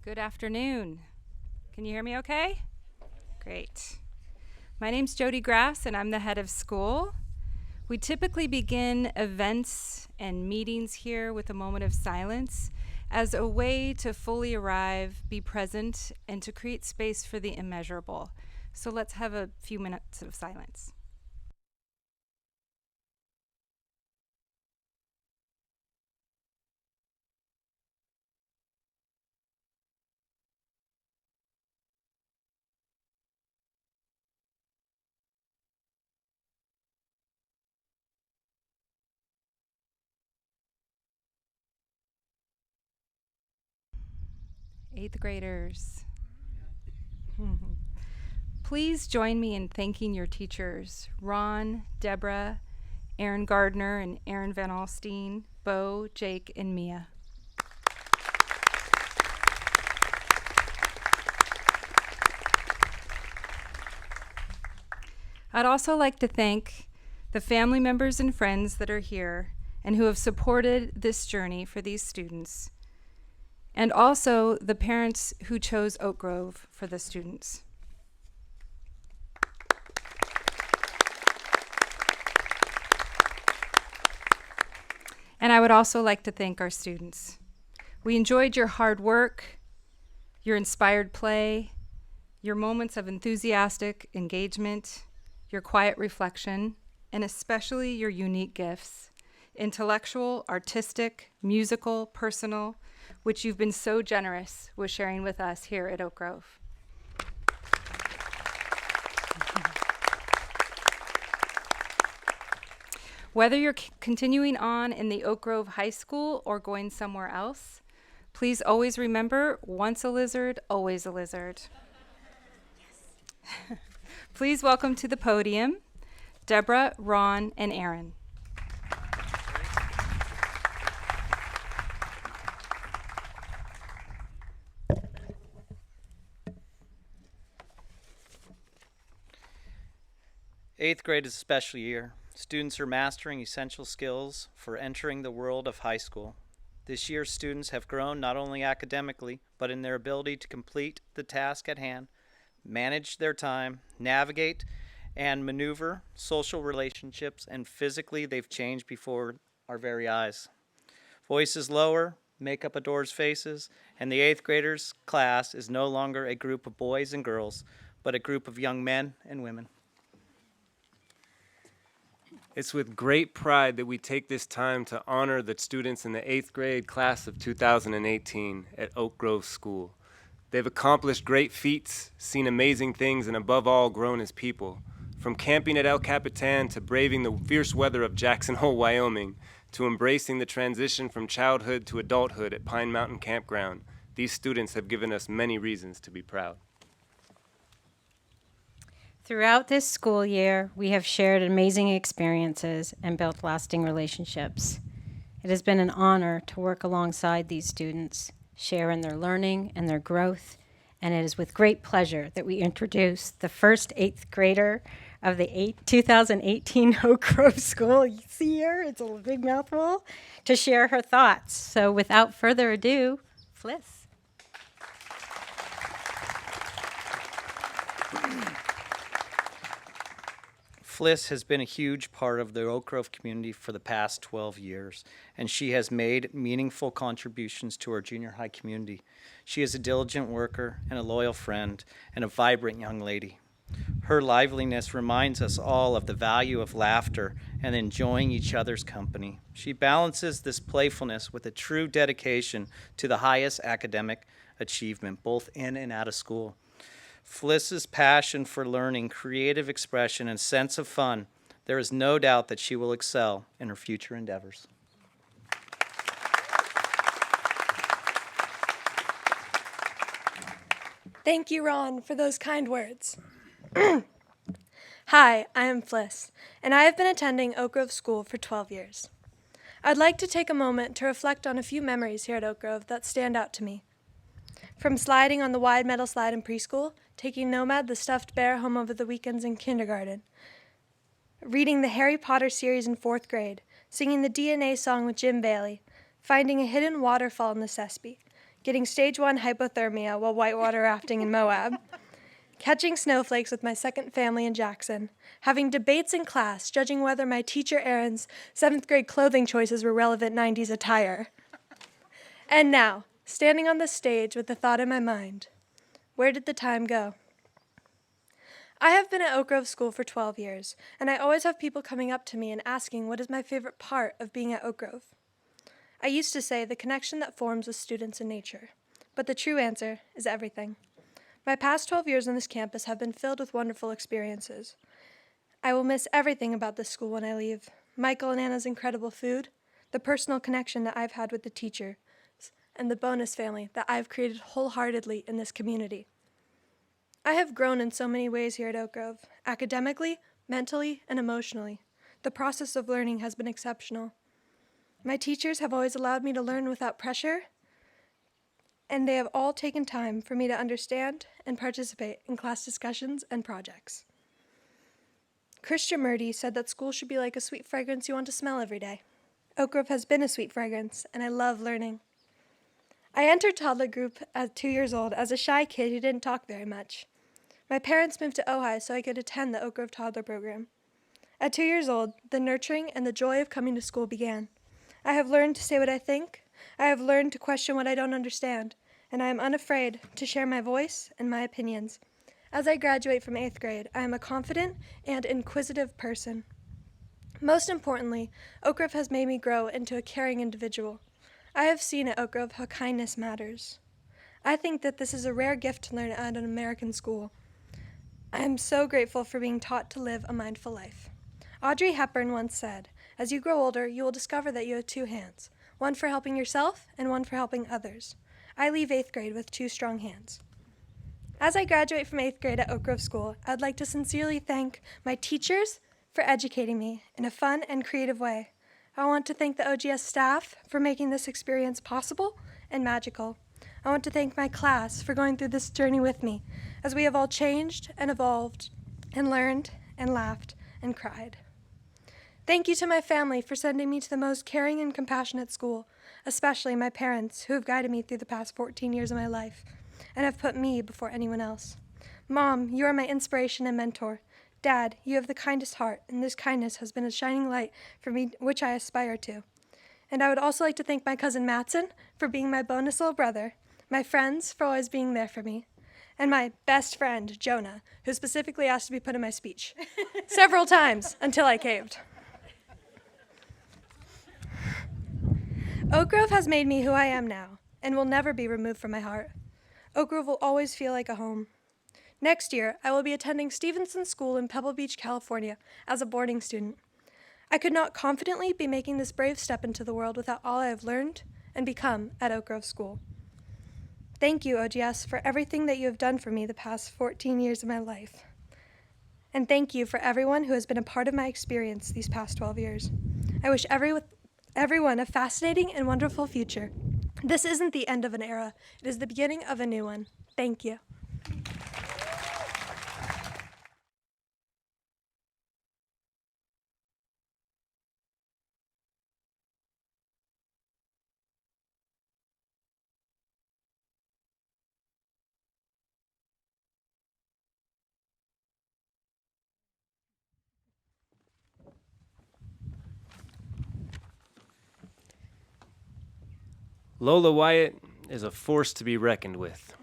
Good afternoon. Can you hear me okay? Great. My name's Jody Grass, and I'm the head of school. We typically begin events and meetings here with a moment of silence as a way to fully arrive, be present, and to create space for the immeasurable. So let's have a few minutes of silence. Eighth graders. Please join me in thanking your teachers, Ron, Deborah, Aaron Gardner, and Aaron Van Alstine, Bo, Jake, and Mia. I'd also like to thank the family members and friends that are here and who have supported this journey for these students, and also the parents who chose Oak Grove for the students. And I would also like to thank our students. We enjoyed your hard work, your inspired play, your moments of enthusiastic engagement, your quiet reflection, and especially your unique gifts, intellectual, artistic, musical, personal, which you've been so generous with sharing with us here at Oak Grove. Whether you're continuing on in the Oak Grove High School or going somewhere else, please always remember, once a lizard, always a lizard. Yes. Please welcome to the podium, Deborah, Ron, and Aaron. Eighth grade is a special year. Students are mastering essential skills for entering the world of high school. This year, students have grown not only academically, but in their ability to complete the task at hand, manage their time, navigate and maneuver social relationships, and physically they've changed before our very eyes. Voices lower, makeup adores faces, and the eighth graders class is no longer a group of boys and girls, but a group of young men and women. It's with great pride that we take this time to honor the students in the 8th grade class of 2018 at Oak Grove School. They've accomplished great feats, seen amazing things, and above all, grown as people. From camping at El Capitan to braving the fierce weather of Jackson Hole, Wyoming, to embracing the transition from childhood to adulthood at Pine Mountain Campground, these students have given us many reasons to be proud. Throughout this school year, we have shared amazing experiences and built lasting relationships. It has been an honor to work alongside these students, share in their learning and their growth, and it is with great pleasure that we introduce the first 8th grader of the 2018 Oak Grove School. You see her, it's a big mouthful, to share her thoughts. So without further ado, Fliss. Fliss has been a huge part of the Oak Grove community for the past 12 years, and she has made meaningful contributions to our junior high community. She is a diligent worker and a loyal friend and a vibrant young lady. Her liveliness reminds us all of the value of laughter and enjoying each other's company. She balances this playfulness with a true dedication to the highest academic achievement, both in and out of school. Fliss's passion for learning, creative expression, and sense of fun, there is no doubt that she will excel in her future endeavors. Thank you, Ron, for those kind words. Hi, I am Fliss, and I have been attending Oak Grove School for 12 years. I'd like to take a moment to reflect on a few memories here at Oak Grove that stand out to me. From sliding on the wide metal slide in preschool, taking Nomad the stuffed bear home over the weekends in kindergarten, reading the Harry Potter series in 4th grade, singing the DNA song with Jim Bailey, finding a hidden waterfall in the Sespe, getting stage 1 hypothermia while whitewater rafting in Moab, catching snowflakes with my second family in Jackson, having debates in class judging whether my teacher Aaron's 7th grade clothing choices were relevant 90s attire. And now, standing on the stage with the thought in my mind, where did the time go? I have been at Oak Grove School for 12 years, and I always have people coming up to me and asking what is my favorite part of being at Oak Grove. I used to say the connection that forms with students and nature, but the true answer is everything. My past 12 years on this campus have been filled with wonderful experiences. I will miss everything about this school when I leave. Michael and Anna's incredible food, the personal connection that I've had with the teachers, and the bonus family that I've created wholeheartedly in this community. I have grown in so many ways here at Oak Grove, academically, mentally, and emotionally. The process of learning has been exceptional. My teachers have always allowed me to learn without pressure, and they have all taken time for me to understand and participate in class discussions and projects. Krishnamurti said that school should be like a sweet fragrance you want to smell every day. Oak Grove has been a sweet fragrance, and I love learning. I entered toddler group at 2 years old as a shy kid who didn't talk very much. My parents moved to Ojai so I could attend the Oak Grove toddler program. At 2 years old, the nurturing and the joy of coming to school began. I have learned to say what I think. I have learned to question what I don't understand, and I am unafraid to share my voice and my opinions. As I graduate from 8th grade, I am a confident and inquisitive person. Most importantly, Oak Grove has made me grow into a caring individual. I have seen at Oak Grove how kindness matters. I think that this is a rare gift to learn at an American school. I am so grateful for being taught to live a mindful life. Audrey Hepburn once said, "As you grow older, you will discover that you have 2 hands, one for helping yourself and one for helping others." I leave 8th grade with 2 strong hands. As I graduate from 8th grade at Oak Grove School, I'd like to sincerely thank my teachers for educating me in a fun and creative way. I want to thank the OGS staff for making this experience possible and magical. I want to thank my class for going through this journey with me, as we have all changed and evolved and learned and laughed and cried. Thank you to my family for sending me to the most caring and compassionate school, especially my parents who have guided me through the past 14 years of my life and have put me before anyone else. Mom, you are my inspiration and mentor. Dad, you have the kindest heart, and this kindness has been a shining light for me, which I aspire to. And I would also like to thank my cousin Matson for being my bonus little brother, my friends for always being there for me, and my best friend, Jonah, who specifically asked to be put in my speech several times until I caved. Oak Grove has made me who I am now and will never be removed from my heart. Oak Grove will always feel like a home. Next year, I will be attending Stevenson School in Pebble Beach, California, as a boarding student. I could not confidently be making this brave step into the world without all I have learned and become at Oak Grove School. Thank you, OGS, for everything that you have done for me the past 14 years of my life. And thank you for everyone who has been a part of my experience these past 12 years. I wish everyone a fascinating and wonderful future. This isn't the end of an era. It is the beginning of a new one. Thank you. Lola Wyatt is a force to be reckoned with.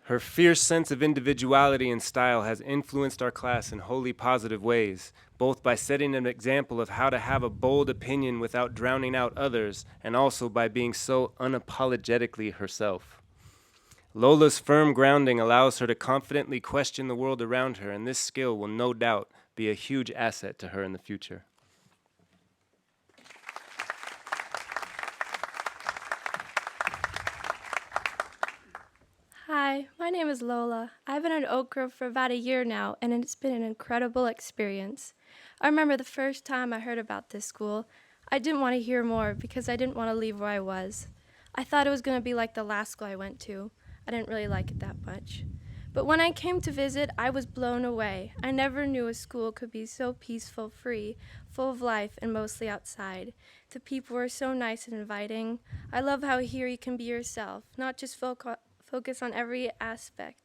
Her fierce sense of individuality and style has influenced our class in wholly positive ways, both by setting an example of how to have a bold opinion without drowning out others, and also by being so unapologetically herself. Lola's firm grounding allows her to confidently question the world around her, and this skill will no doubt be a huge asset to her in the future. Hi, my name is Lola. I've been at Oak Grove for about a year now, and it's been an incredible experience. I remember the first time I heard about this school, I didn't want to hear more because I didn't want to leave where I was. I thought it was going to be like the last school I went to. I didn't really like it that much. But when I came to visit, I was blown away. I never knew a school could be so peaceful, free, full of life, and mostly outside. The people were so nice and inviting. I love how here you can be yourself, not just focus on every aspect.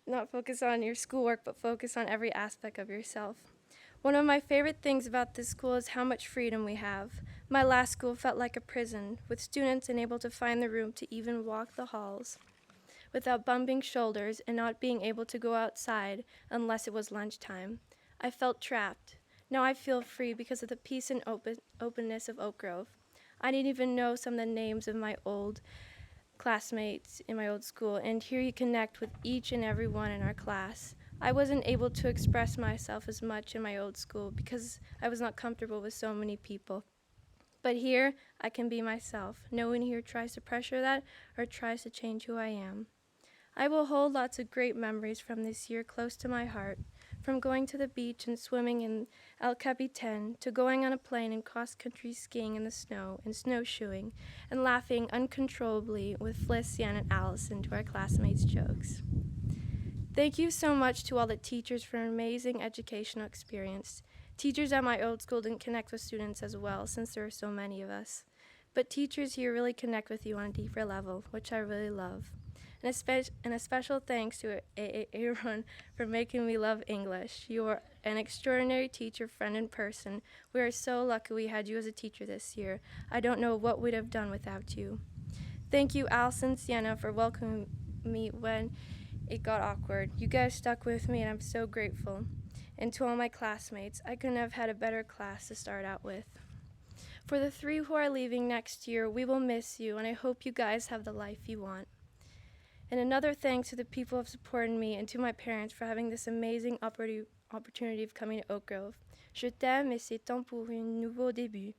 Not focus on your schoolwork, but focus on every aspect of yourself. One of my favorite things about this school is how much freedom we have. My last school felt like a prison, with students unable to find the room to even walk the halls without bumping shoulders and not being able to go outside unless it was lunchtime. I felt trapped. Now I feel free because of the peace and openness of Oak Grove. I didn't even know some of the names of my old classmates in my old school, and here you connect with each and every one in our class. I wasn't able to express myself as much in my old school because I was not comfortable with so many people. But here, I can be myself. No one here tries to pressure that or tries to change who I am. I will hold lots of great memories from this year close to my heart, from going to the beach and swimming in El Capitan to going on a plane and cross-country skiing in the snow and snowshoeing and laughing uncontrollably with Fliss, Siena, and Alison to our classmates' jokes. Thank you so much to all the teachers for an amazing educational experience. Teachers at my old school didn't connect with students as well since there are so many of us. But teachers here really connect with you on a deeper level, which I really love. And a special thanks to Aaron for making me love English. You are an extraordinary teacher, friend, and person. We are so lucky we had you as a teacher this year. I don't know what we'd have done without you. Thank you, Alison and Siena, for welcoming me when it got awkward. You guys stuck with me, and I'm so grateful. And to all my classmates, I couldn't have had a better class to start out with. For the 3 who are leaving next year, we will miss you, and I hope you guys have the life you want. And another thanks to the people who have supported me and to my parents for having this amazing opportunity of coming to Oak Grove. Je t'aime et c'est temps pour un nouveau début.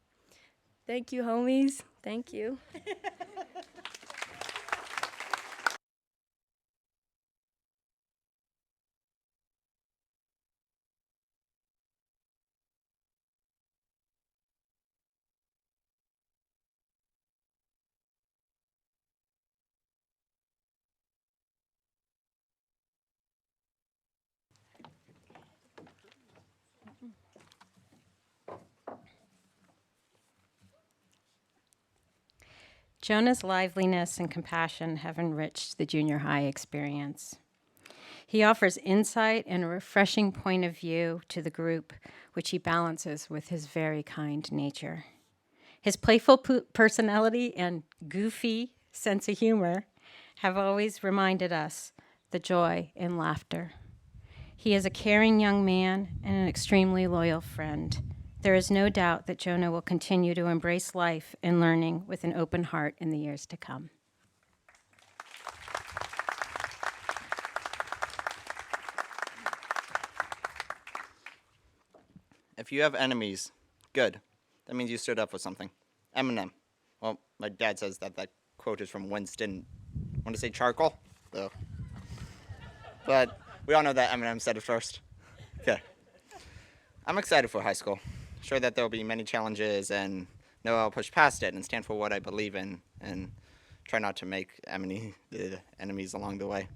Thank you, homies. Thank you. Jonah's liveliness and compassion have enriched the junior high experience. He offers insight and a refreshing point of view to the group, which he balances with his very kind nature. His playful personality and goofy sense of humor have always reminded us the joy in laughter. He is a caring young man and an extremely loyal friend. There is no doubt that Jonah will continue to embrace life and learning with an open heart in the years to come. If you have enemies, good. That means you stood up for something. Eminem. Well, my dad says that quote is from Winston. Want to say charcoal? Though. But we all know that Eminem said it first. Okay. I'm excited for high school. Sure that there will be many challenges, and know I'll push past it and stand for what I believe in and try not to make enemies along the way.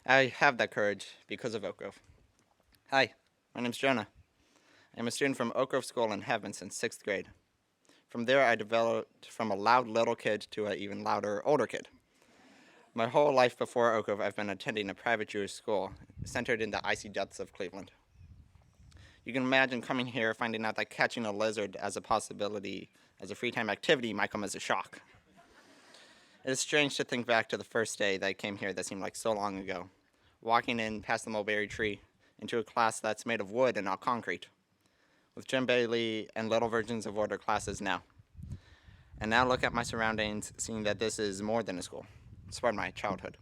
I have that courage because of Oak Grove. Hi, my name's Jonah. I'm a student from Oak Grove School and have been since 6th grade. From there, I developed from a loud little kid to an even louder older kid. My whole life before Oak Grove, I've been attending a private Jewish school centered in the icy depths of Cleveland. You can imagine coming here, finding out that catching a lizard as a possibility as a free time activity might come as a shock. It is strange to think back to the first day that I came here that seemed like so long ago, walking in past the mulberry tree into a class that's made of wood and not concrete, with Jim Bailey and little versions of order classes now. And now look at my surroundings, seeing that this is more than a school. It's part of my childhood.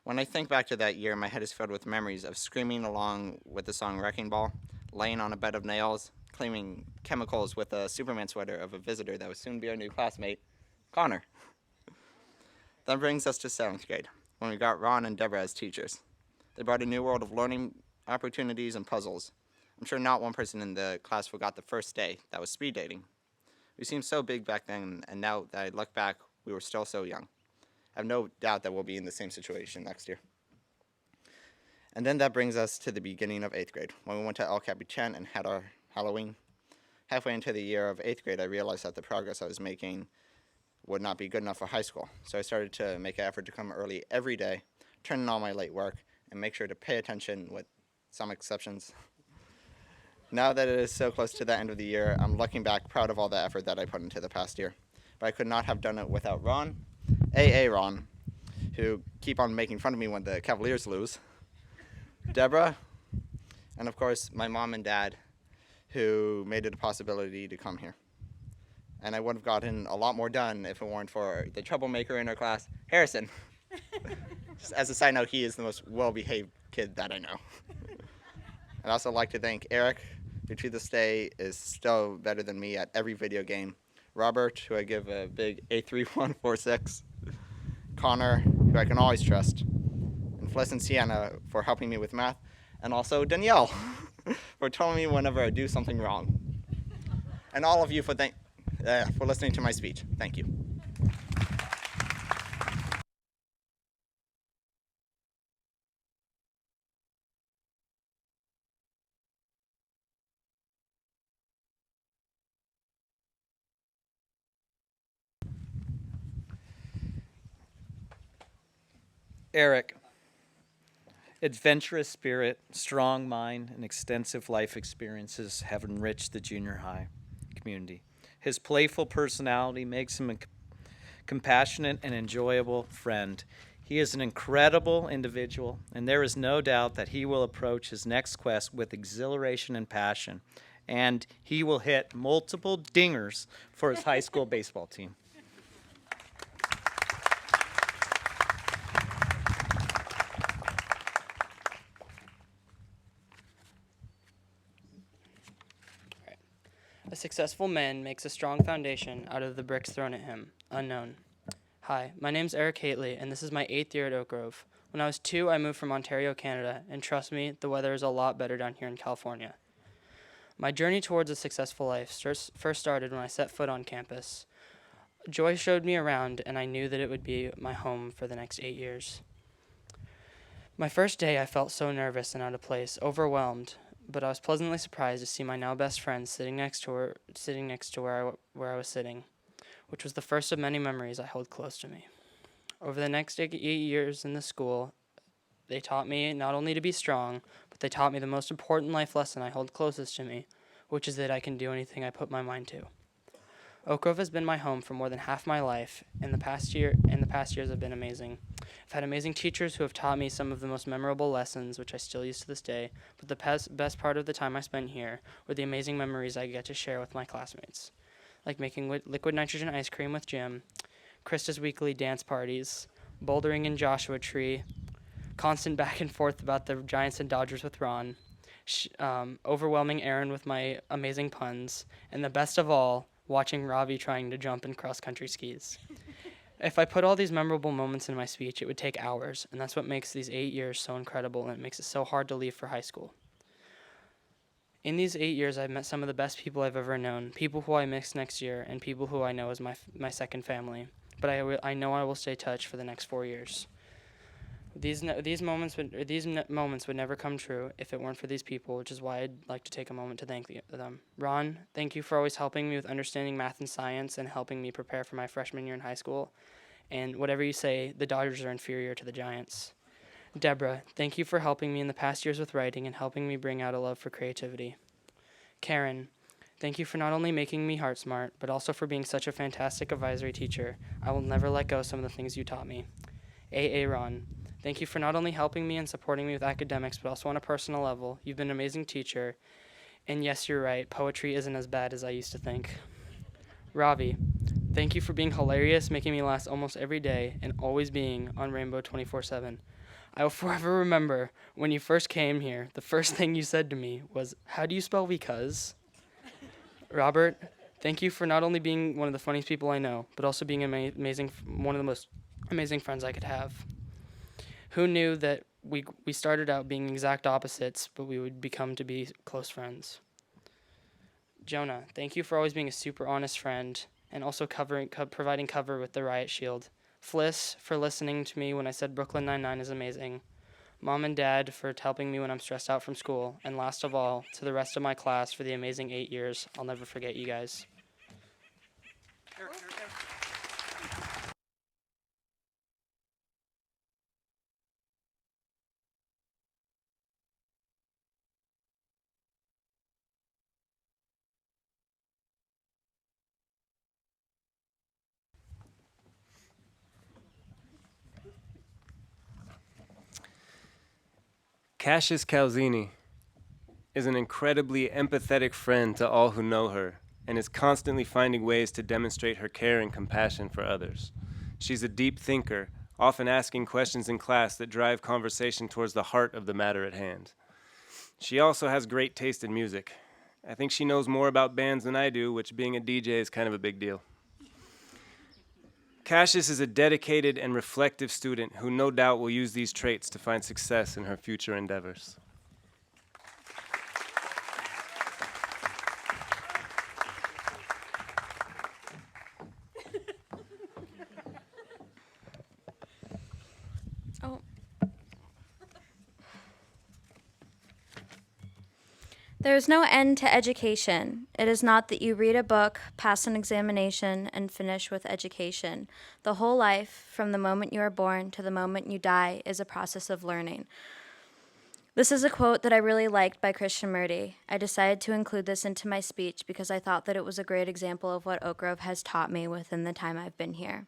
When I think back to that year, my head is filled with memories of screaming along with the song Wrecking Ball, laying on a bed of nails, cleaning chemicals with a Superman sweater of a visitor that would soon be our new classmate, Connor. That brings us to 7th grade, when we got Ron and Deborah as teachers. They brought a new world of learning opportunities and puzzles. I'm sure not one person in the class forgot the first day that was speed dating. We seemed so big back then, and now that I look back, we were still so young. I have no doubt that we'll be in the same situation next year. And then that brings us to the beginning of 8th grade, when we went to El Capitan and had our Halloween. Halfway into the year of 8th grade, I realized that the progress I was making would not be good enough for high school. So I started to make an effort to come early every day, turn in all my late work, and make sure to pay attention with some exceptions. Now that it is so close to the end of the year, I'm looking back proud of all the effort that I put into the past year. But I could not have done it without Ron, Ron, who keep on making fun of me when the Cavaliers lose, Deborah, and of course my mom and dad, who made it a possibility to come here. And I would have gotten a lot more done if it weren't for the troublemaker in our class, Harrison. Just as a side note, he is the most well-behaved kid that I know. I'd also like to thank Erik, who to this day is still better than me at every video game, Robert, who I give a big A3146, Connor, who I can always trust, and Fliss and Siena for helping me with math, and also Danielle for telling me whenever I do something wrong. And all of you for listening to my speech. Thank you. Erik, adventurous spirit, strong mind, and extensive life experiences have enriched the junior high community. His playful personality makes him a compassionate and enjoyable friend. He is an incredible individual, and there is no doubt that he will approach his next quest with exhilaration and passion, and he will hit multiple dingers for his high school baseball team. A successful man makes a strong foundation out of the bricks thrown at him. Unknown. Hi, my name's Erik Haitley, and this is my 8th year at Oak Grove. When I was 2, I moved from Ontario, Canada, and trust me, the weather is a lot better down here in California. My journey towards a successful life first started when I set foot on campus. Joy showed me around, and I knew that it would be my home for the next 8 years. My first day, I felt so nervous and out of place, overwhelmed, but I was pleasantly surprised to see my now best friend sitting next to where I was sitting, which was the first of many memories I held close to me. Over the next 8 years in the school, they taught me not only to be strong, but they taught me the most important life lesson I hold closest to me, which is that I can do anything I put my mind to. Oak Grove has been my home for more than half my life, and the past years have been amazing. I've had amazing teachers who have taught me some of the most memorable lessons, which I still use to this day, but the best part of the time I spent here were the amazing memories I get to share with my classmates, like making liquid nitrogen ice cream with Jim, Krista's weekly dance parties, bouldering in Joshua Tree, constant back and forth about the Giants and Dodgers with Ron, overwhelming Aaron with my amazing puns, and the best of all, watching Ravi trying to jump in cross-country skis. If I put all these memorable moments in my speech, it would take hours, and that's what makes these 8 years so incredible, and it makes it so hard to leave for high school. In these 8 years, I've met some of the best people I've ever known, people who I miss next year, and people who I know as my second family. But I know I will stay touched for the next 4 years. These moments would never come true if it weren't for these people, which is why I'd like to take a moment to thank them. Ron, thank you for always helping me with understanding math and science and helping me prepare for my freshman year in high school. And whatever you say, the Dodgers are inferior to the Giants. Deborah, thank you for helping me in the past years with writing and helping me bring out a love for creativity. Karen, thank you for not only making me heart smart, but also for being such a fantastic advisory teacher. I will never let go of some of the things you taught me. Ron, thank you for not only helping me and supporting me with academics, but also on a personal level. You've been an amazing teacher. And yes, you're right, poetry isn't as bad as I used to think. Ravi, thank you for being hilarious, making me laugh almost every day, and always being on Rainbow 24/7. I will forever remember when you first came here, the first thing you said to me was, "How do you spell because?" Robert, thank you for not only being one of the funniest people I know, but also being one of the most amazing friends I could have. Who knew that we started out being exact opposites, but we would become to be close friends. Jonah, thank you for always being a super honest friend and also providing cover with the riot shield. Fliss, for listening to me when I said Brooklyn Nine-Nine is amazing. Mom and Dad for helping me when I'm stressed out from school, and last of all, to the rest of my class for the amazing 8 years. I'll never forget you guys. Cassius Calzini is an incredibly empathetic friend to all who know her and is constantly finding ways to demonstrate her care and compassion for others. She's a deep thinker, often asking questions in class that drive conversation towards the heart of the matter at hand. She also has great taste in music. I think she knows more about bands than I do, which being a DJ is kind of a big deal. Cassius is a dedicated and reflective student who no doubt will use these traits to find success in her future endeavors. There is no end to education. It is not that you read a book, pass an examination, and finish with education. The whole life, from the moment you are born to the moment you die, is a process of learning. This is a quote that I really liked by Krishnamurti. I decided to include this into my speech because I thought that it was a great example of what Oak Grove has taught me within the time I've been here.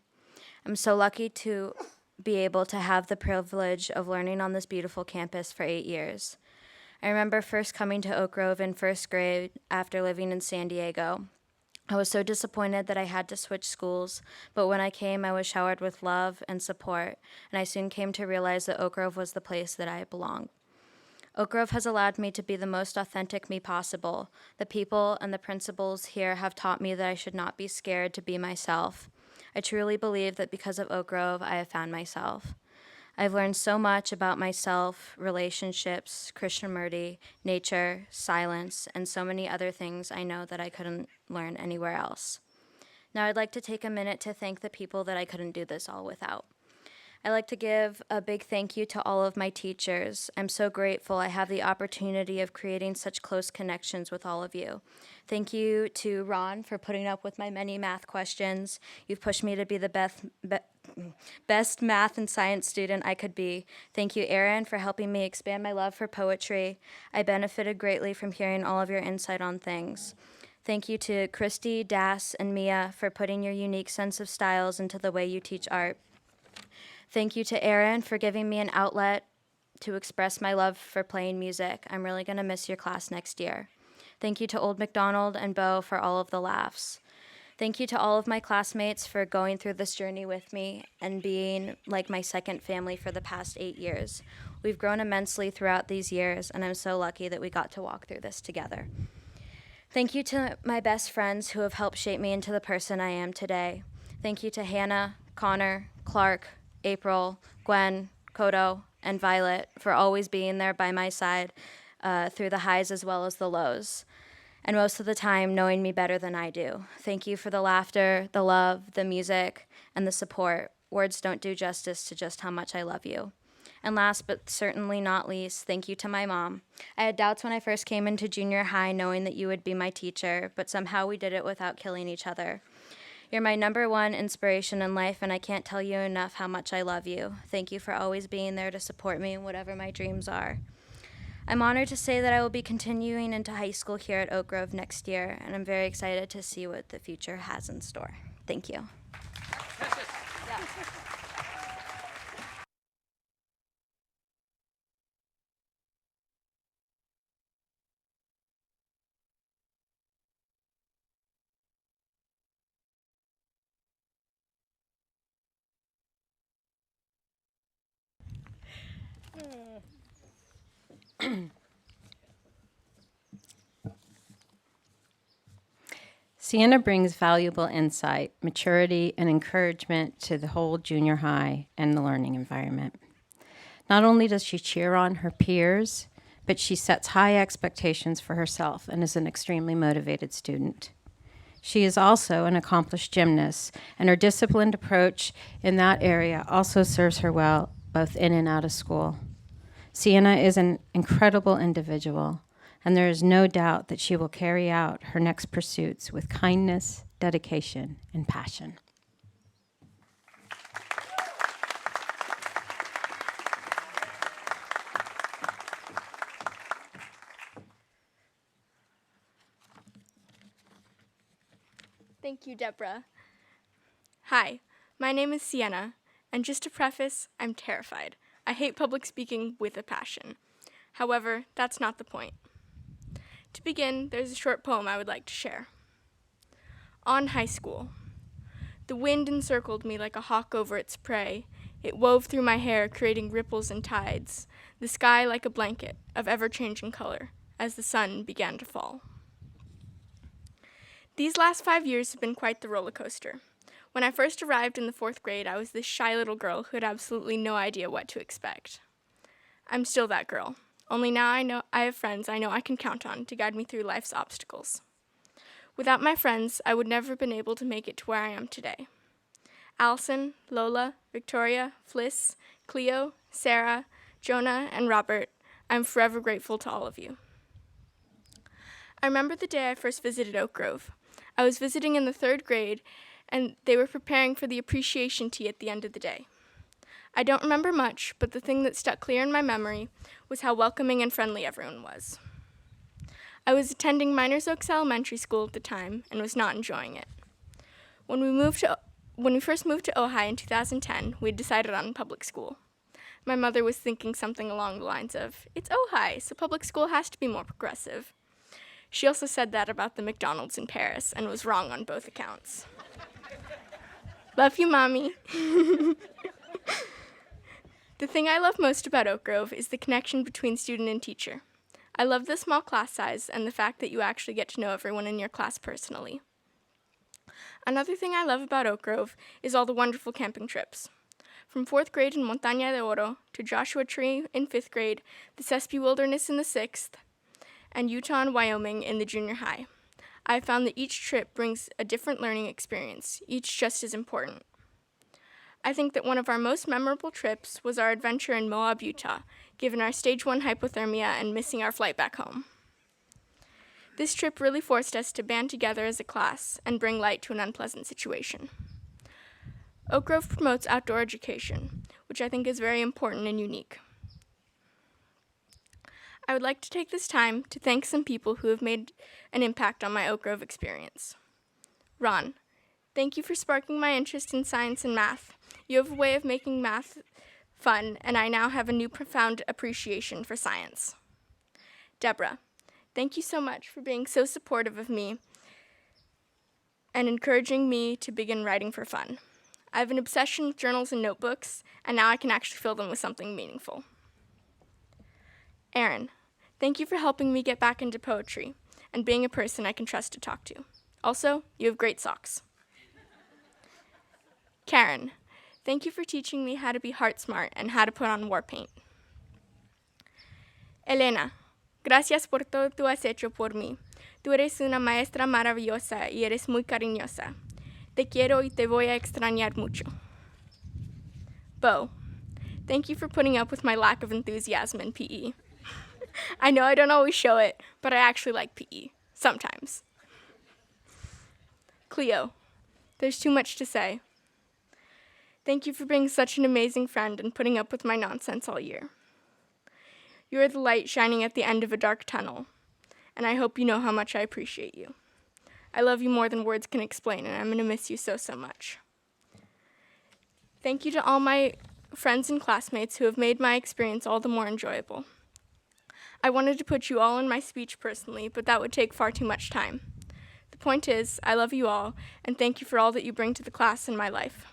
I'm so lucky to be able to have the privilege of learning on this beautiful campus for 8 years. I remember first coming to Oak Grove in first grade after living in San Diego. I was so disappointed that I had to switch schools, but when I came, I was showered with love and support, and I soon came to realize that Oak Grove was the place that I belonged. Oak Grove has allowed me to be the most authentic me possible. The people and the principals here have taught me that I should not be scared to be myself. I truly believe that because of Oak Grove, I have found myself. I've learned so much about myself, relationships, Krishnamurti, nature, silence, and so many other things I know that I couldn't learn anywhere else. Now I'd like to take a minute to thank the people that I couldn't do this all without. I'd like to give a big thank you to all of my teachers. I'm so grateful I have the opportunity of creating such close connections with all of you. Thank you to Ron for putting up with my many math questions. You've pushed me to be the best math and science student I could be. Thank you, Aaron, for helping me expand my love for poetry. I benefited greatly from hearing all of your insight on things. Thank you to Christy, Das, and Mia for putting your unique sense of styles into the way you teach art. Thank you to Aaron for giving me an outlet to express my love for playing music. I'm really going to miss your class next year. Thank you to Old MacDonald and Bo for all of the laughs. Thank you to all of my classmates for going through this journey with me and being like my second family for the past 8 years. We've grown immensely throughout these years, and I'm so lucky that we got to walk through this together. Thank you to my best friends who have helped shape me into the person I am today. Thank you to Hannah, Connor, Clark, April, Gwen, Kodo, and Violet for always being there by my side through the highs as well as the lows, and most of the time knowing me better than I do. Thank you for the laughter, the love, the music, and the support. Words don't do justice to just how much I love you. And last but certainly not least, thank you to my mom. I had doubts when I first came into junior high knowing that you would be my teacher, but somehow we did it without killing each other. You're my number one inspiration in life, and I can't tell you enough how much I love you. Thank you for always being there to support me in whatever my dreams are. I'm honored to say that I will be continuing into high school here at Oak Grove next year, and I'm very excited to see what the future has in store. Thank you. Siena brings valuable insight, maturity, and encouragement to the whole junior high and the learning environment. Not only does she cheer on her peers, but she sets high expectations for herself and is an extremely motivated student. She is also an accomplished gymnast, and her disciplined approach in that area also serves her well both in and out of school. Siena is an incredible individual, and there is no doubt that she will carry out her next pursuits with kindness, dedication, and passion. Thank you, Deborah. Hi, my name is Siena, and just to preface, I'm terrified. I hate public speaking with a passion. However, that's not the point. To begin, there's a short poem I would like to share. On high school. The wind encircled me like a hawk over its prey. It wove through my hair, creating ripples and tides, the sky like a blanket of ever-changing color as the sun began to fall. These last 5 years have been quite the roller coaster. When I first arrived in the 4th grade, I was this shy little girl who had absolutely no idea what to expect. I'm still that girl, only now I have friends I know I can count on to guide me through life's obstacles. Without my friends, I would never have been able to make it to where I am today. Alison, Lola, Victoria, Fliss, Cleo, Sarah, Jonah, and Robert, I'm forever grateful to all of you. I remember the day I first visited Oak Grove. I was visiting in the 3rd grade, and they were preparing for the appreciation tea at the end of the day. I don't remember much, but the thing that stuck clear in my memory was how welcoming and friendly everyone was. I was attending Miners Oaks Elementary School at the time and was not enjoying it. When we first moved to Ojai in 2010, we decided on public school. My mother was thinking something along the lines of, "It's Ojai, so public school has to be more progressive." She also said that about the McDonald's in Paris and was wrong on both accounts. Love you, Mommy. The thing I love most about Oak Grove is the connection between student and teacher. I love the small class size and the fact that you actually get to know everyone in your class personally. Another thing I love about Oak Grove is all the wonderful camping trips. From 4th grade in Montaña de Oro to Joshua Tree in 5th grade, the Sespe Wilderness in the 6th, and Utah and Wyoming in the junior high. I found that each trip brings a different learning experience, each just as important. I think that one of our most memorable trips was our adventure in Moab, Utah, given our stage 1 hypothermia and missing our flight back home. This trip really forced us to band together as a class and bring light to an unpleasant situation. Oak Grove promotes outdoor education, which I think is very important and unique. I would like to take this time to thank some people who have made an impact on my Oak Grove experience. Ron, thank you for sparking my interest in science and math. You have a way of making math fun, and I now have a new profound appreciation for science. Deborah, thank you so much for being so supportive of me and encouraging me to begin writing for fun. I have an obsession with journals and notebooks, and now I can actually fill them with something meaningful. Aaron, thank you for helping me get back into poetry and being a person I can trust to talk to. Also, you have great socks. Karen, thank you for teaching me how to be heart smart and how to put on war paint. Elena, gracias por todo tu has hecho por mí. Tú eres una maestra maravillosa y eres muy cariñosa. Te quiero y te voy a extrañar mucho. Bo, thank you for putting up with my lack of enthusiasm in PE. I know I don't always show it, but I actually like PE, sometimes. Cleo, there's too much to say. Thank you for being such an amazing friend and putting up with my nonsense all year. You are the light shining at the end of a dark tunnel, and I hope you know how much I appreciate you. I love you more than words can explain, and I'm going to miss you so, so much. Thank you to all my friends and classmates who have made my experience all the more enjoyable. I wanted to put you all in my speech personally, but that would take far too much time. The point is, I love you all, and thank you for all that you bring to the class and my life.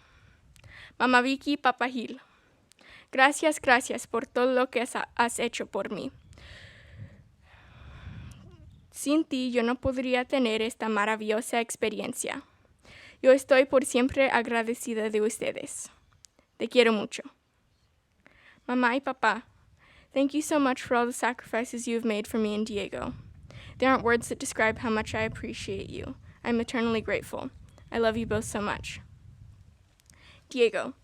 Mama Vicky, Papa Gil, gracias por todo lo que has hecho por mí. Sin ti yo no podría tener esta maravillosa experiencia. Yo estoy por siempre agradecida de ustedes. Te quiero mucho. Mamá y Papá, thank you so much for all the sacrifices you have made for me and Diego. There aren't words that describe how much I appreciate you. I'm eternally grateful. I love you both so much. Diego,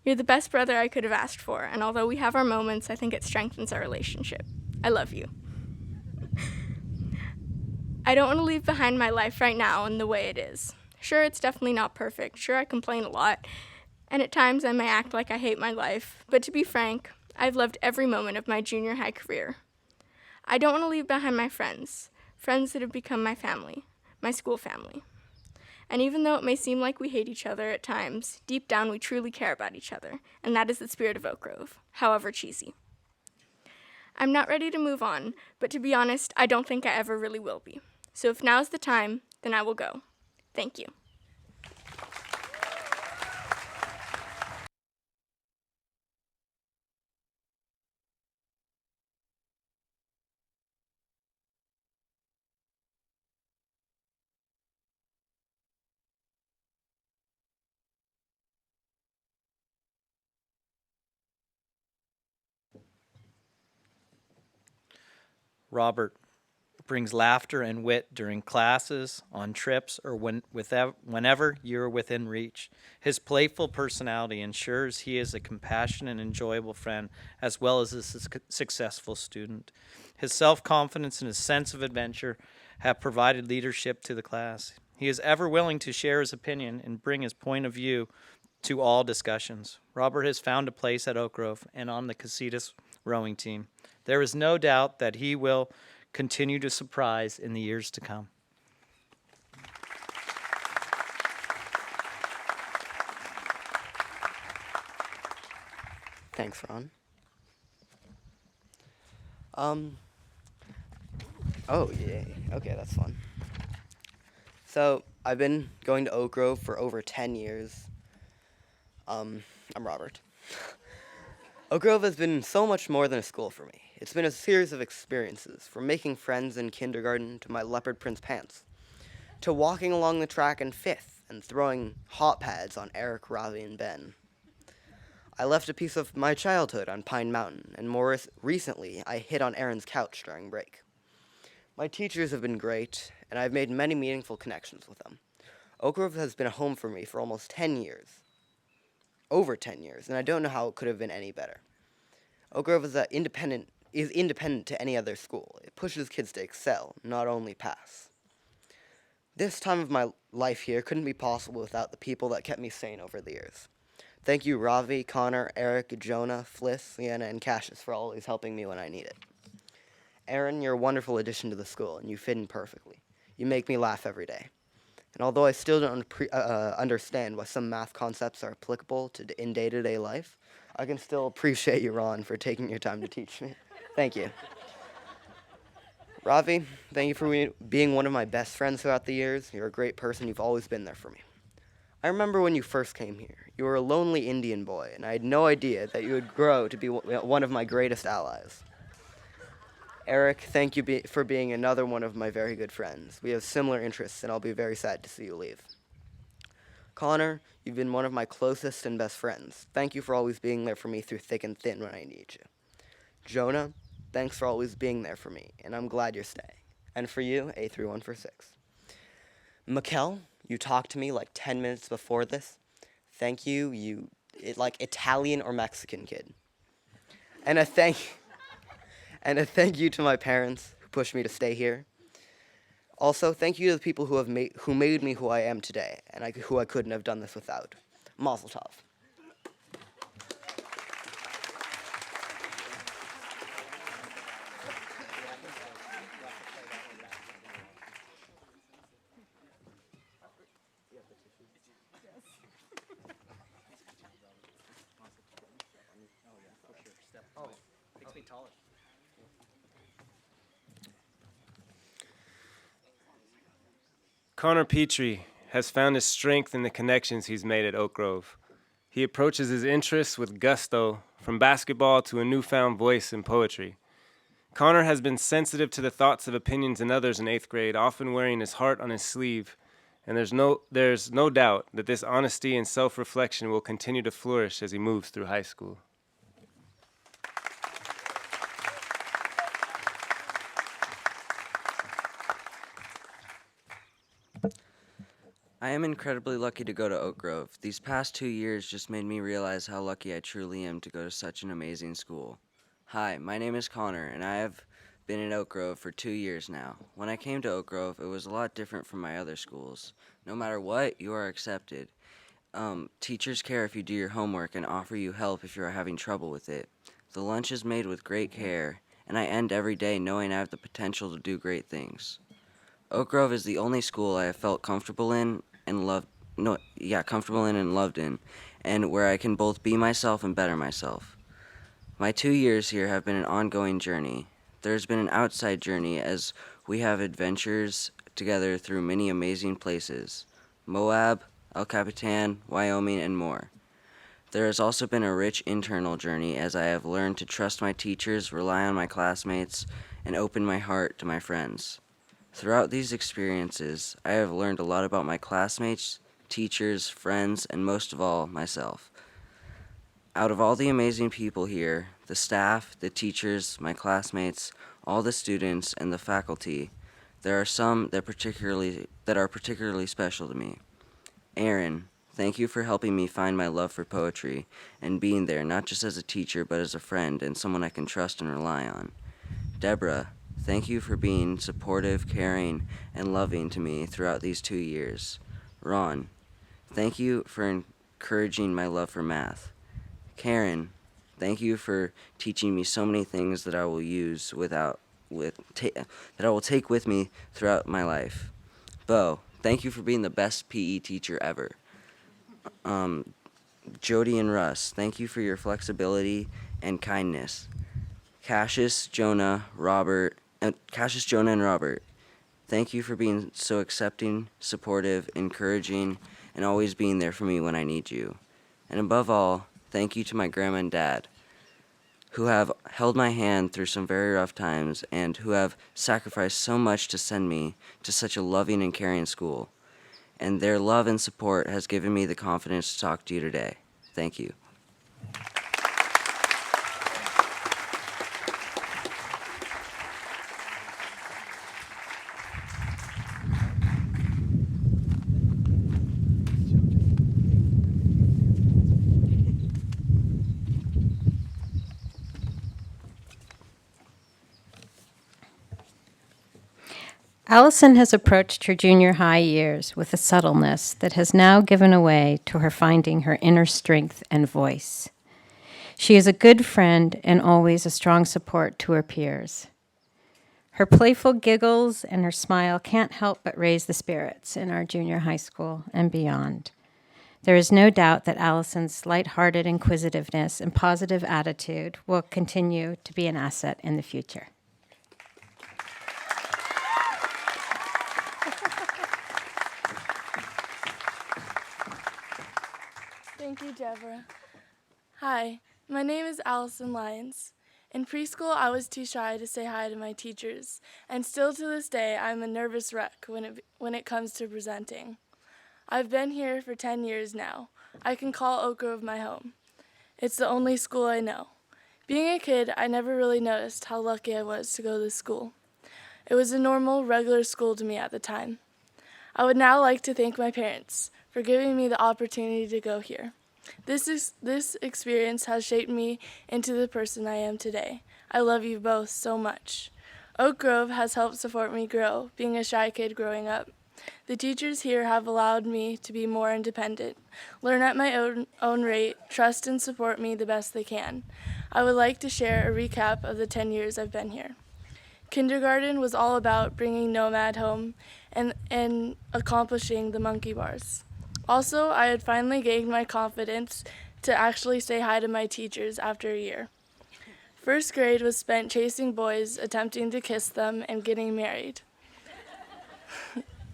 You're the best brother I could have asked for, and although we have our moments, I think it strengthens our relationship. I love you. I don't want to leave behind my life right now in the way it is. Sure, it's definitely not perfect. Sure, I complain a lot, and at times I may act like I hate my life. But to be frank, I've loved every moment of my junior high career. I don't want to leave behind my friends that have become my family, my school family. And even though it may seem like we hate each other at times, deep down we truly care about each other, and that is the spirit of Oak Grove, however cheesy. I'm not ready to move on, but to be honest, I don't think I ever really will be. So if now's the time, then I will go. Thank you. Robert brings laughter and wit during classes, on trips, or whenever you're within reach. His playful personality ensures he is a compassionate and enjoyable friend, as well as a successful student. His self-confidence and his sense of adventure have provided leadership to the class. He is ever willing to share his opinion and bring his point of view to all discussions. Robert has found a place at Oak Grove and on the Cassius rowing team. There is no doubt that he will continue to surprise in the years to come. Thanks, Ron. Oh, yay. Okay, that's fun. So, I've been going to Oak Grove for over 10 years. I'm Robert. Oak Grove has been so much more than a school for me. It's been a series of experiences, from making friends in kindergarten to my leopard print pants, to walking along the track in 5th and throwing hot pads on Erik, Ravi, and Ben. I left a piece of my childhood on Pine Mountain, and more recently, I hid on Aaron's couch during break. My teachers have been great, and I've made many meaningful connections with them. Oak Grove has been a home for me for almost 10 years. Over 10 years, and I don't know how it could have been any better. Oak Grove is independent to any other school. It pushes kids to excel, not only pass. This time of my life here couldn't be possible without the people that kept me sane over the years. Thank you, Ravi, Connor, Erik, Jonah, Fliss, Siena, and Cassius for always helping me when I need it. Aaron, you're a wonderful addition to the school, and you fit in perfectly. You make me laugh every day. And although I still don't understand why some math concepts are applicable in day-to-day life, I can still appreciate you, Ron, for taking your time to teach me. Thank you. Ravi, thank you for being one of my best friends throughout the years. You're a great person. You've always been there for me. I remember when you first came here. You were a lonely Indian boy, and I had no idea that you would grow to be one of my greatest allies. Erik, thank you for being another one of my very good friends. We have similar interests, and I'll be very sad to see you leave. Connor, you've been one of my closest and best friends. Thank you for always being there for me through thick and thin when I need you. Jonah, thanks for always being there for me, and I'm glad you're staying. And for you, A31 for 6. Mikkel, you talked to me like 10 minutes before this. Thank you, like Italian or Mexican kid. And a thank you to my parents who pushed me to stay here. Also, thank you to the people who made me who I am today, and who I couldn't have done this without. Mazel tov. Connor Petrie has found his strength in the connections he's made at Oak Grove. He approaches his interests with gusto, from basketball to a newfound voice in poetry. Connor has been sensitive to the thoughts and opinions in others in 8th grade, often wearing his heart on his sleeve, and there's no doubt that this honesty and self-reflection will continue to flourish as he moves through high school. I am incredibly lucky to go to Oak Grove. These past 2 years just made me realize how lucky I truly am to go to such an amazing school. Hi, my name is Connor, and I have been in Oak Grove for 2 years now. When I came to Oak Grove, it was a lot different from my other schools. No matter what, you are accepted. Teachers care if you do your homework and offer you help if you are having trouble with it. The lunch is made with great care, and I end every day knowing I have the potential to do great things. Oak Grove is the only school I have felt comfortable in and loved in, and where I can both be myself and better myself. My 2 years here have been an ongoing journey. There's been an outside journey as we have adventures together through many amazing places: Moab, El Capitan, Wyoming, and more. There has also been a rich internal journey as I have learned to trust my teachers, rely on my classmates, and open my heart to my friends. Throughout these experiences, I have learned a lot about my classmates, teachers, friends, and most of all, myself. Out of all the amazing people here, the staff, the teachers, my classmates, all the students, and the faculty, there are some that are particularly special to me. Aaron, thank you for helping me find my love for poetry and being there not just as a teacher but as a friend and someone I can trust and rely on. Deborah, thank you for being supportive, caring, and loving to me throughout these 2 years. Ron, thank you for encouraging my love for math. Karen, thank you for teaching me so many things that I will use that I will take with me throughout my life. Bo, thank you for being the best PE teacher ever. Jody and Russ, thank you for your flexibility and kindness. Cassius, Jonah, and Robert, thank you for being so accepting, supportive, encouraging, and always being there for me when I need you. And above all, thank you to my grandma and dad, who have held my hand through some very rough times and who have sacrificed so much to send me to such a loving and caring school. And their love and support has given me the confidence to talk to you today. Thank you. Alison has approached her junior high years with a subtleness that has now given way to her finding her inner strength and voice. She is a good friend and always a strong support to her peers. Her playful giggles and her smile can't help but raise the spirits in our junior high school and beyond. There is no doubt that Alison's lighthearted inquisitiveness and positive attitude will continue to be an asset in the future. Thank you, Deborah. Hi, my name is Alison Lyons. In preschool, I was too shy to say hi to my teachers, and still to this day, I'm a nervous wreck when it comes to presenting. I've been here for 10 years now. I can call Oak Grove my home. It's the only school I know. Being a kid, I never really noticed how lucky I was to go to this school. It was a normal, regular school to me at the time. I would now like to thank my parents for giving me the opportunity to go here. This experience has shaped me into the person I am today. I love you both so much. Oak Grove has helped support me grow, being a shy kid growing up. The teachers here have allowed me to be more independent, learn at my own rate, trust and support me the best they can. I would like to share a recap of the 10 years I've been here. Kindergarten was all about bringing Nomad home and accomplishing the monkey bars. Also, I had finally gained my confidence to actually say hi to my teachers after a year. First grade was spent chasing boys, attempting to kiss them, and getting married.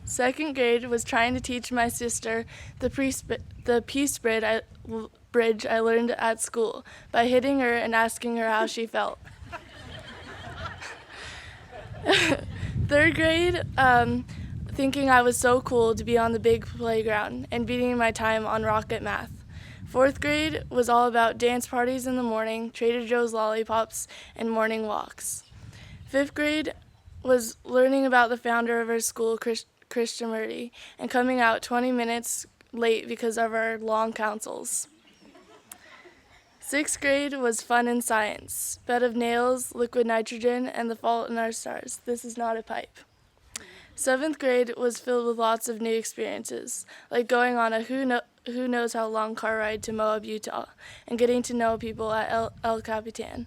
Second grade was trying to teach my sister the peace bridge I learned at school by hitting her and asking her how she felt. Third grade, thinking I was so cool to be on the big playground and beating my time on rocket math. Fourth grade was all about dance parties in the morning, Trader Joe's lollipops, and morning walks. Fifth grade was learning about the founder of our school, Krishnamurti and coming out 20 minutes late because of our long councils. 6th grade was fun in science. Bed of nails, liquid nitrogen, and the fault in our stars. This is not a pipe. 7th grade was filled with lots of new experiences, like going on a who knows how long car ride to Moab, Utah, and getting to know people at El Capitan.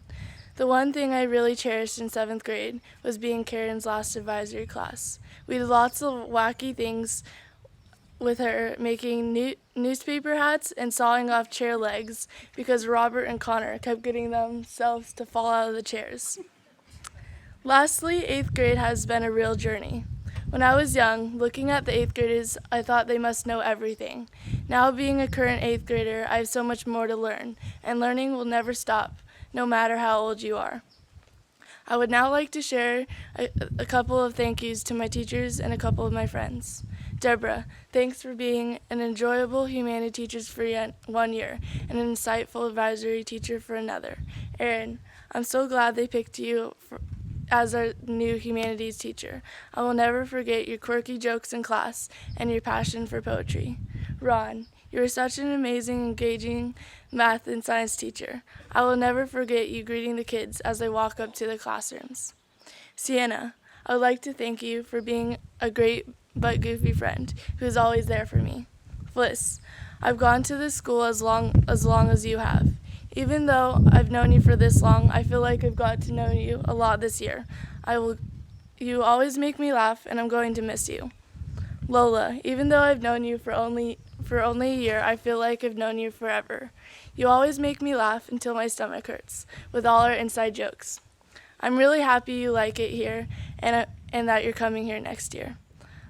The one thing I really cherished in 7th grade was being Karen's last advisory class. We did lots of wacky things with her, making newspaper hats and sawing off chair legs because Robert and Connor kept getting themselves to fall out of the chairs. Lastly, 8th grade has been a real journey. When I was young, looking at the 8th graders, I thought they must know everything. Now, being a current 8th grader, I have so much more to learn, and learning will never stop, no matter how old you are. I would now like to share a couple of thank yous to my teachers and a couple of my friends. Deborah, thanks for being an enjoyable humanities teacher for 1 year and an insightful advisory teacher for another. Erin, I'm so glad they picked you as our new humanities teacher. I will never forget your quirky jokes in class and your passion for poetry. Ron, you are such an amazing, engaging math and science teacher. I will never forget you greeting the kids as they walk up to the classrooms. Siena, I would like to thank you for being a great but goofy friend who is always there for me. Fliss, I've gone to this school as long as you have. Even though I've known you for this long, I feel like I've got to know you a lot this year. You always make me laugh, and I'm going to miss you. Lola, even though I've known you for only a year, I feel like I've known you forever. You always make me laugh until my stomach hurts with all our inside jokes. I'm really happy you like it here and that you're coming here next year.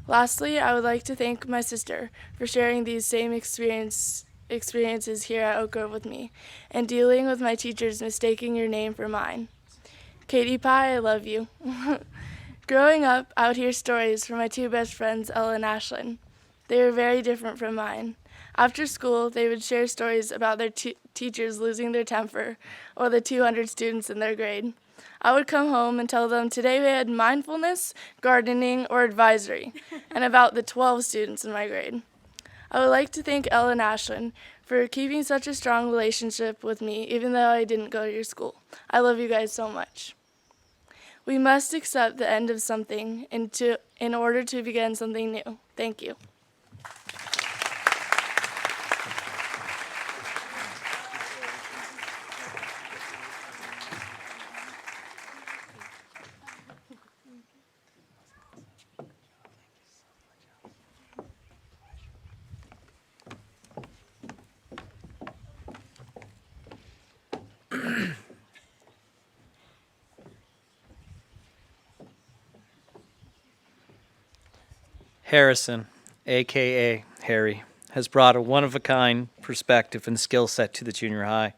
Lastly, I would like to thank my sister for sharing these same experiences here at Oak Grove with me and dealing with my teachers mistaking your name for mine. Katie Pie, I love you. Growing up, I would hear stories from my two best friends, Ella and Ashlyn. They were very different from mine. After school, they would share stories about their teachers losing their temper or the 200 students in their grade. I would come home and tell them today we had mindfulness, gardening, or advisory, and about the 12 students in my grade. I would like to thank Ella and Ashlyn for keeping such a strong relationship with me, even though I didn't go to your school. I love you guys so much. We must accept the end of something in order to begin something new. Thank you. Harrison, a.k.a. Harry, has brought a one-of-a-kind perspective and skill set to the junior high.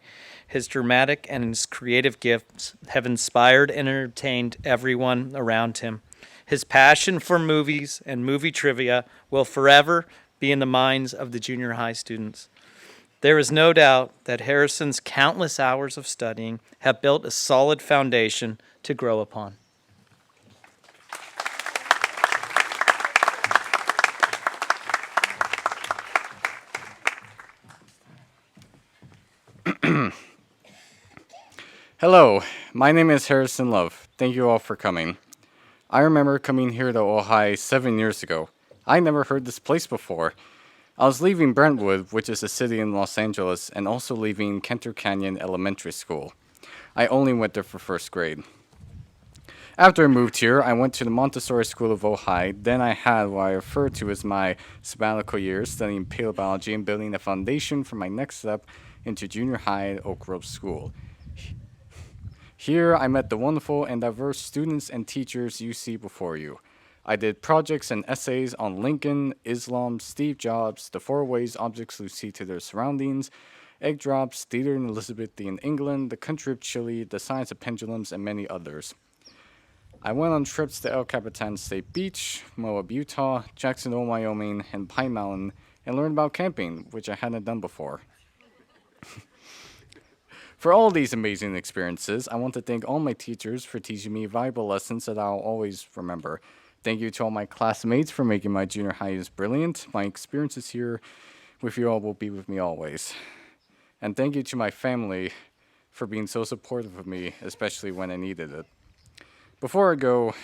His dramatic and his creative gifts have inspired and entertained everyone around him. His passion for movies and movie trivia will forever be in the minds of the junior high students. There is no doubt that Harrison's countless hours of studying have built a solid foundation to grow upon. Hello, my name is Harrison Love. Thank you all for coming. I remember coming here to Ojai 7 years ago. I never heard this place before. I was leaving Brentwood, which is a city in Los Angeles, and also leaving Kenter Canyon Elementary School. I only went there for first grade. After I moved here, I went to the Montessori School of Ojai. Then I had what I refer to as my sabbatical years, studying paleobiology and building a foundation for my next step into junior high at Oak Grove School. Here, I met the wonderful and diverse students and teachers you see before you. I did projects and essays on Lincoln, Islam, Steve Jobs, the 4 ways objects lose heat to their surroundings, egg drops, theater in Elizabethan England, the country of Chile, the science of pendulums, and many others. I went on trips to El Capitan State Beach, Moab, Utah, Jackson Hole, Wyoming, and Pine Mountain, and learned about camping, which I hadn't done before. For all these amazing experiences, I want to thank all my teachers for teaching me valuable lessons that I'll always remember. Thank you to all my classmates for making my junior high years brilliant. My experiences here with you all will be with me always. And thank you to my family for being so supportive of me, especially when I needed it. Before I go,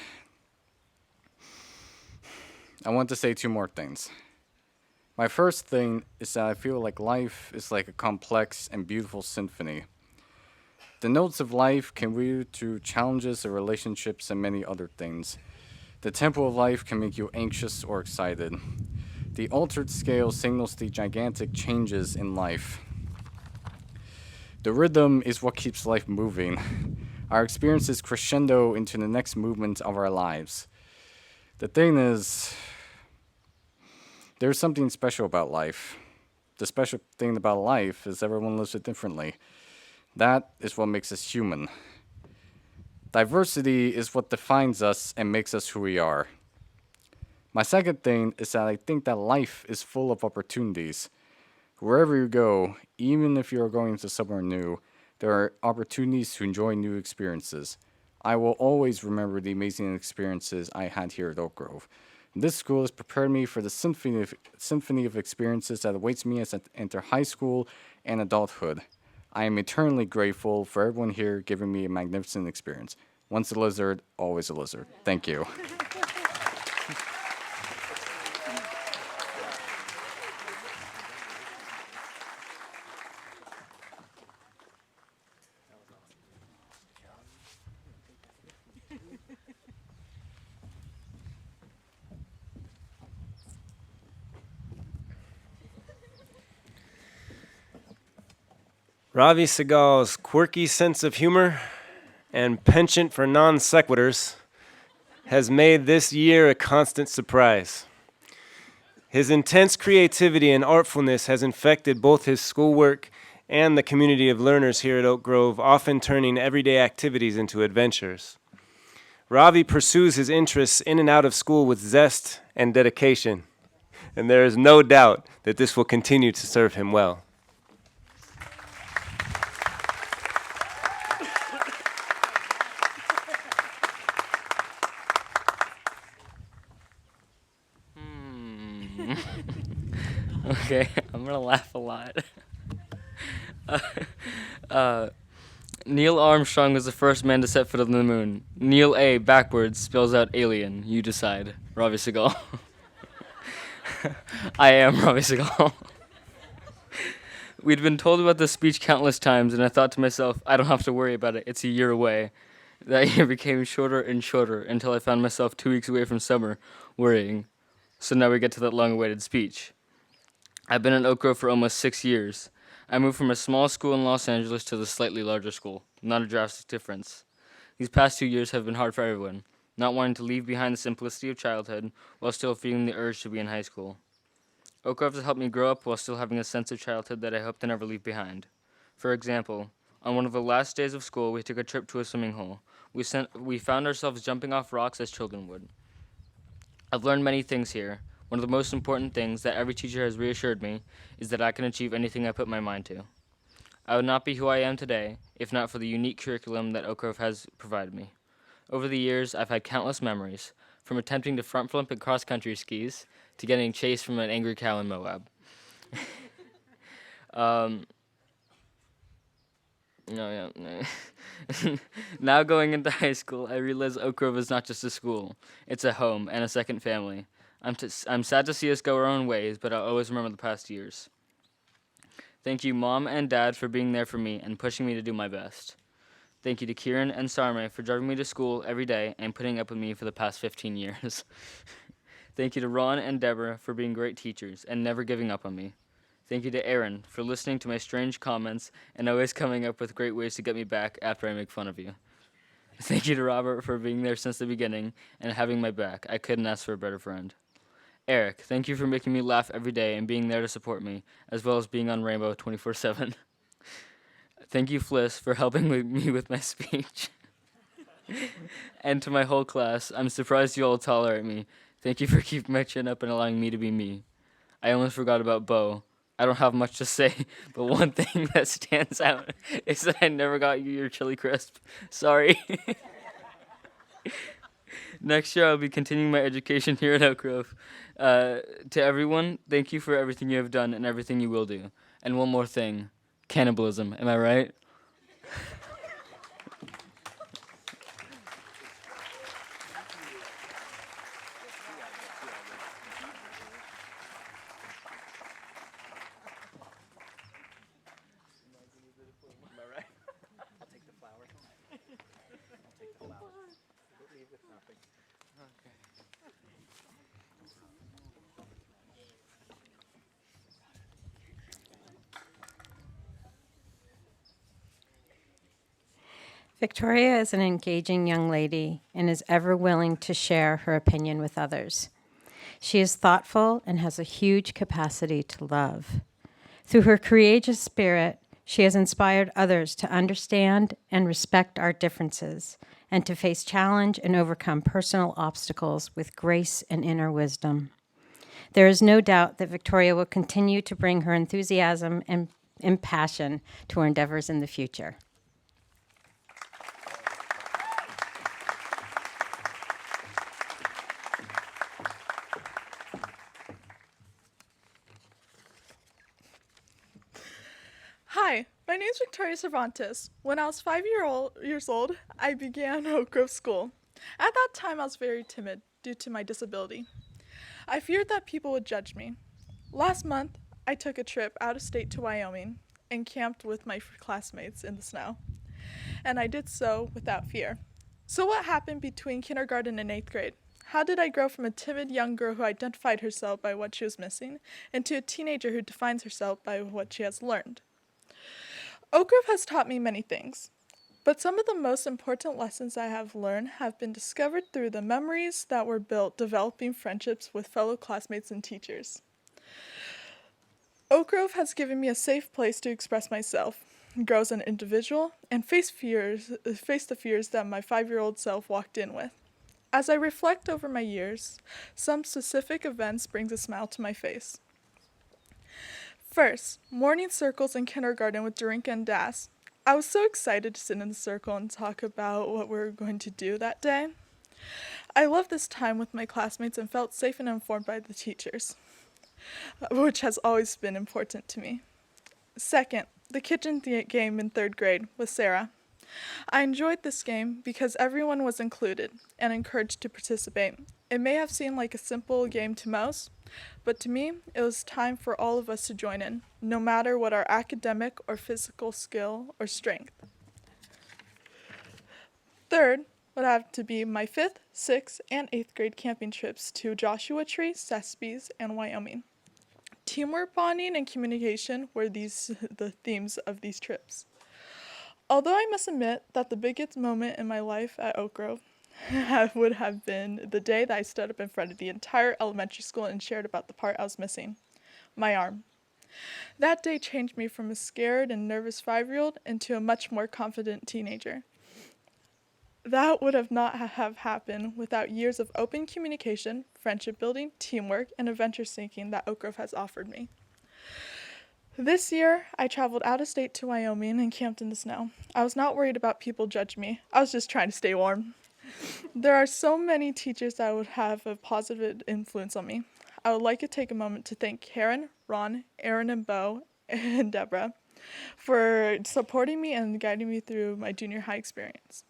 I want to say two more things. My first thing is that I feel like life is like a complex and beautiful symphony. The notes of life can lead to challenges or relationships and many other things. The tempo of life can make you anxious or excited. The altered scale signals the gigantic changes in life. The rhythm is what keeps life moving. Our experiences crescendo into the next movement of our lives. The thing is, there's something special about life. The special thing about life is everyone lives it differently. That is what makes us human. Diversity is what defines us and makes us who we are. My second thing is that I think that life is full of opportunities. Wherever you go, even if you're going to somewhere new, there are opportunities to enjoy new experiences. I will always remember the amazing experiences I had here at Oak Grove. This school has prepared me for the symphony of experiences that awaits me as I enter high school and adulthood. I am eternally grateful for everyone here giving me a magnificent experience. Once a lizard, always a lizard. Thank you. Ravi Segal's quirky sense of humor and penchant for non sequiturs has made this year a constant surprise. His intense creativity and artfulness has infected both his schoolwork and the community of learners here at Oak Grove, often turning everyday activities into adventures. Ravi pursues his interests in and out of school with zest and dedication, and there is no doubt that this will continue to serve him well. Okay, I'm gonna laugh a lot. Neil Armstrong was the first man to set foot on the moon. Neil A backwards spells out alien. You decide. Ravi Segal. I am Ravi Segal. We'd been told about this speech countless times, and I thought to myself, I don't have to worry about it. It's a year away. That year became shorter and shorter until I found myself 2 weeks away from summer, worrying. So now we get to that long-awaited speech. I've been at Oak Grove for almost 6 years. I moved from a small school in Los Angeles to the slightly larger school. Not a drastic difference. These past 2 years have been hard for everyone, not wanting to leave behind the simplicity of childhood while still feeling the urge to be in high school. Oak Grove has helped me grow up while still having a sense of childhood that I hope to never leave behind. For example, on one of the last days of school, we took a trip to a swimming hole. We found ourselves jumping off rocks as children would. I've learned many things here. One of the most important things that every teacher has reassured me is that I can achieve anything I put my mind to. I would not be who I am today if not for the unique curriculum that Oak Grove has provided me. Over the years, I've had countless memories, from attempting to front flip in cross-country skis to getting chased from an angry cow in Moab. Now going into high school, I realize Oak Grove is not just a school. It's a home and a second family. I'm sad to see us go our own ways, but I'll always remember the past years. Thank you, Mom and Dad, for being there for me and pushing me to do my best. Thank you to Kieran and Sarme for driving me to school every day and putting up with me for the past 15 years. Thank you to Ron and Deborah for being great teachers and never giving up on me. Thank you to Aaron for listening to my strange comments and always coming up with great ways to get me back after I make fun of you. Thank you to Robert for being there since the beginning and having my back. I couldn't ask for a better friend. Erik, thank you for making me laugh every day and being there to support me, as well as being on Rainbow 24/7. Thank you, Fliss, for helping me with my speech. And to my whole class, I'm surprised you all tolerate me. Thank you for keeping my chin up and allowing me to be me. I almost forgot about Bo. I don't have much to say, but one thing that stands out is that I never got you your chili crisp. Sorry. Next year, I'll be continuing my education here at Oak Grove. To everyone, thank you for everything you have done and everything you will do. And one more thing, cannibalism. Am I right? Victoria is an engaging young lady and is ever willing to share her opinion with others. She is thoughtful and has a huge capacity to love. Through her courageous spirit, she has inspired others to understand and respect our differences and to face challenge and overcome personal obstacles with grace and inner wisdom. There is no doubt that Victoria will continue to bring her enthusiasm and passion to her endeavors in the future. Hi, my name is Victoria Cervantes. When I was 5 years old, I began Oak Grove School. At that time, I was very timid due to my disability. I feared that people would judge me. Last month, I took a trip out of state to Wyoming and camped with my classmates in the snow. And I did so without fear. So what happened between kindergarten and 8th grade? How did I grow from a timid young girl who identified herself by what she was missing into a teenager who defines herself by what she has learned? Oak Grove has taught me many things, but some of the most important lessons I have learned have been discovered through the memories that were built developing friendships with fellow classmates and teachers. Oak Grove has given me a safe place to express myself, grow as an individual, and face the fears that my 5-year-old self walked in with. As I reflect over my years, some specific events brings a smile to my face. First, morning circles in kindergarten with Drink and Das. I was so excited to sit in the circle and talk about what we were going to do that day. I loved this time with my classmates and felt safe and informed by the teachers, which has always been important to me. Second, the kitchen game in 3rd grade with Sarah. I enjoyed this game because everyone was included and encouraged to participate. It may have seemed like a simple game to most, but to me, it was time for all of us to join in, no matter what our academic or physical skill or strength. Third would have to be my 5th, 6th, and 8th grade camping trips to Joshua Tree, Sespe's, and Wyoming. Teamwork, bonding, and communication were the themes of these trips. Although I must admit that the biggest moment in my life at Oak Grove would have been the day that I stood up in front of the entire elementary school and shared about the part I was missing, my arm. That day changed me from a scared and nervous 5-year-old into a much more confident teenager. That would have not have happened without years of open communication, friendship building, teamwork, and adventure seeking that Oak Grove has offered me. This year, I traveled out of state to Wyoming and camped in the snow. I was not worried about people judging me. I was just trying to stay warm. There are so many teachers that would have a positive influence on me. I would like to take a moment to thank Karen, Ron, Aaron, and Bo, and Deborah for supporting me and guiding me through my junior high experience.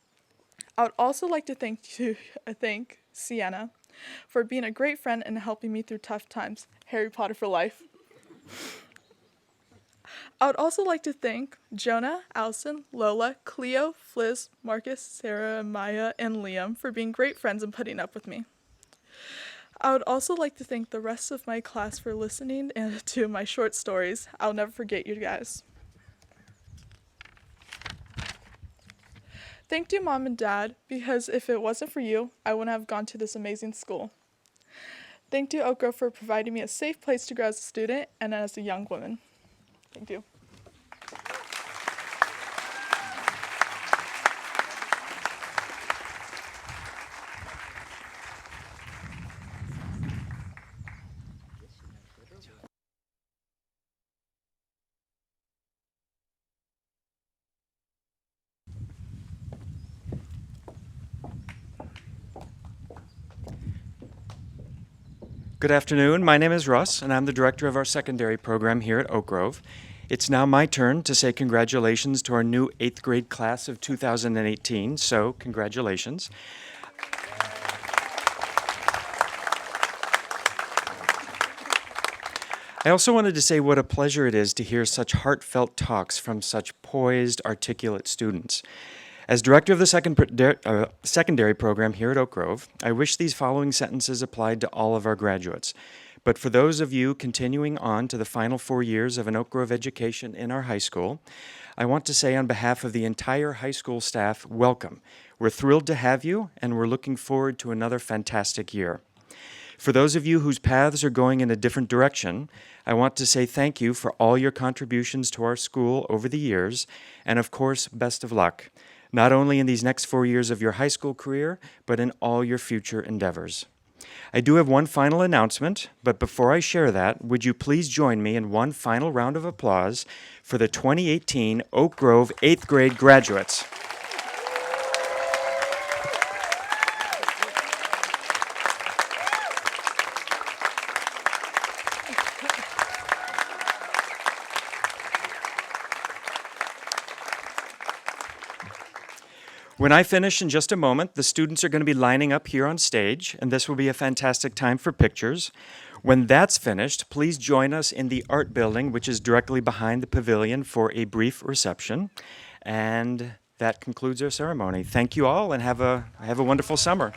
I would also like to thank Siena for being a great friend and helping me through tough times. Harry Potter for life. I would also like to thank Jonah, Alison, Lola, Cleo, Fliss, Marcus, Sarah, Maya, and Liam for being great friends and putting up with me. I would also like to thank the rest of my class for listening to my short stories. I'll never forget you guys. Thank you, Mom and Dad, because if it wasn't for you, I wouldn't have gone to this amazing school. Thank you, Oak Grove, for providing me a safe place to grow as a student and as a young woman. Thank you. Good afternoon. My name is Russ, and I'm the director of our secondary program here at Oak Grove. It's now my turn to say congratulations to our new 8th grade class of 2018, so congratulations. I also wanted to say what a pleasure it is to hear such heartfelt talks from such poised, articulate students. As director of the secondary program here at Oak Grove, I wish these following sentences applied to all of our graduates. But for those of you continuing on to the final 4 years of an Oak Grove education in our high school, I want to say on behalf of the entire high school staff, welcome. We're thrilled to have you, and we're looking forward to another fantastic year. For those of you whose paths are going in a different direction, I want to say thank you for all your contributions to our school over the years, and of course, best of luck, not only in these next 4 years of your high school career, but in all your future endeavors. I do have one final announcement, but before I share that, would you please join me in one final round of applause for the 2018 Oak Grove 8th grade graduates. When I finish in just a moment, the students are going to be lining up here on stage, and this will be a fantastic time for pictures. When that's finished, please join us in the art building, which is directly behind the pavilion, for a brief reception. And that concludes our ceremony. Thank you all, and have a wonderful summer.